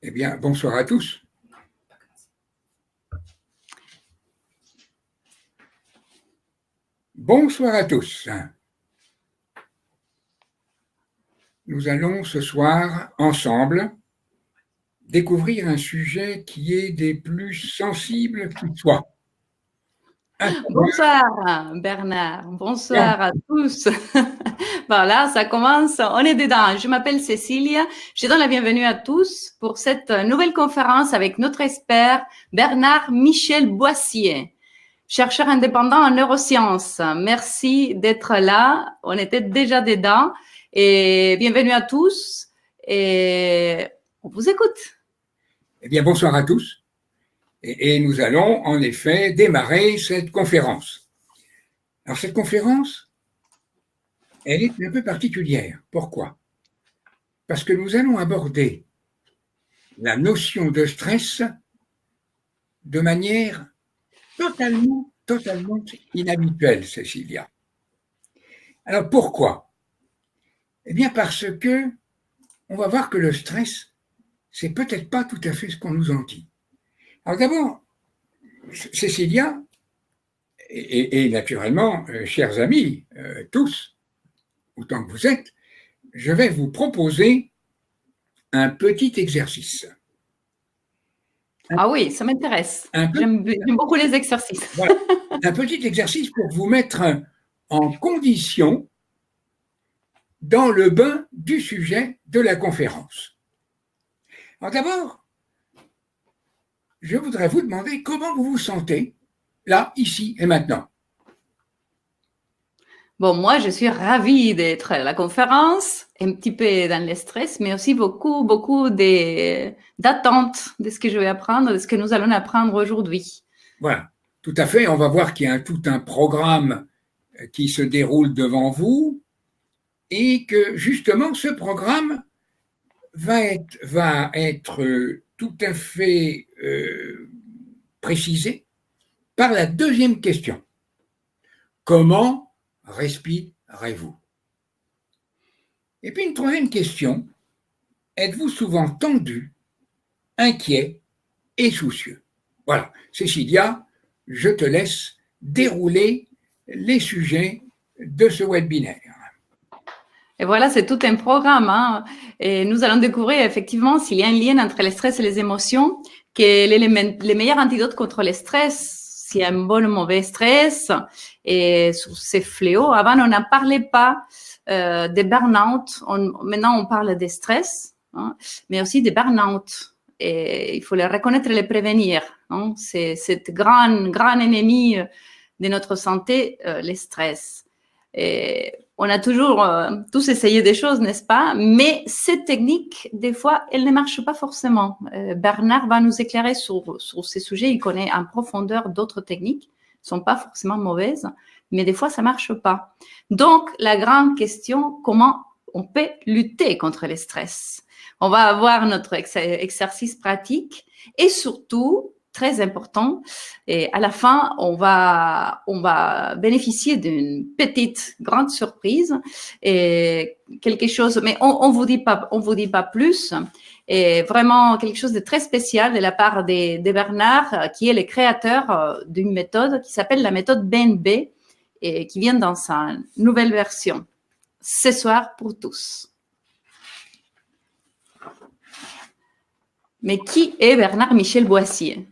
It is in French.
Eh bien, bonsoir à tous. Bonsoir à tous. Nous allons ce soir, ensemble, découvrir un sujet qui est des plus sensibles qui soient. Bonsoir Bernard, bonsoir à tous. Voilà, ça commence, on est dedans. Je m'appelle Cécilia, je donne la bienvenue à tous pour cette nouvelle conférence avec notre expert Bernard Michel Boissier, chercheur indépendant en neurosciences. Merci d'être là, on était déjà dedans et bienvenue à tous et on vous écoute. Eh bien, bonsoir à tous. Et nous allons en effet démarrer cette conférence. Alors, cette conférence, elle est un peu particulière. Pourquoi? Parce que nous allons aborder la notion de stress de manière totalement inhabituelle, Cécilia. Alors, pourquoi? Eh bien, parce que on va voir que le stress, c'est peut-être pas tout à fait ce qu'on nous en dit. Alors d'abord, Cécilia, et naturellement, chers amis, tous, autant que vous êtes, je vais vous proposer un petit exercice. Ah oui, ça m'intéresse. J'aime beaucoup les exercices. Voilà. Un petit exercice pour vous mettre en condition dans le bain du sujet de la conférence. Alors d'abord, je voudrais vous demander comment vous vous sentez là, ici et maintenant. Bon, moi, je suis ravie d'être à la conférence, un petit peu dans le stress, mais aussi beaucoup d'attentes de ce que je vais apprendre, de ce que nous allons apprendre aujourd'hui. Voilà, tout à fait. On va voir qu'il y a tout un programme qui se déroule devant vous et que justement ce programme va être tout à fait précisé par la deuxième question. Comment respirez-vous? Et puis une troisième question. Êtes-vous souvent tendu, inquiet et soucieux? Voilà, Cécilia, je te laisse dérouler les sujets de ce webinaire. Et voilà, c'est tout un programme. Hein. Et nous allons découvrir effectivement s'il y a un lien entre le stress et les émotions, quel est le meilleur antidote contre le stress, s'il y a un bon ou mauvais stress, et sur ces fléaux. Avant, on n'en parlait pas des burn-out. Maintenant, on parle des stress, hein, mais aussi des burn-out. Et il faut les reconnaître et les prévenir. Hein. C'est cette grand ennemi de notre santé, le stress. Et on a toujours tous essayé des choses, n'est-ce pas? Mais cette technique, des fois, elle ne marche pas forcément. Bernard va nous éclairer sur ces sujets. Il connaît en profondeur d'autres techniques. Elles ne sont pas forcément mauvaises, mais des fois, ça ne marche pas. Donc, la grande question, comment on peut lutter contre le stress? On va avoir notre exercice pratique et surtout, très important. Et à la fin, on va bénéficier d'une petite grande surprise et quelque chose, mais on vous dit pas plus. Et vraiment quelque chose de très spécial de la part de Bernard, qui est le créateur d'une méthode qui s'appelle la méthode BNB et qui vient dans sa nouvelle version. Ce soir pour tous. Mais qui est Bernard Michel Boissier?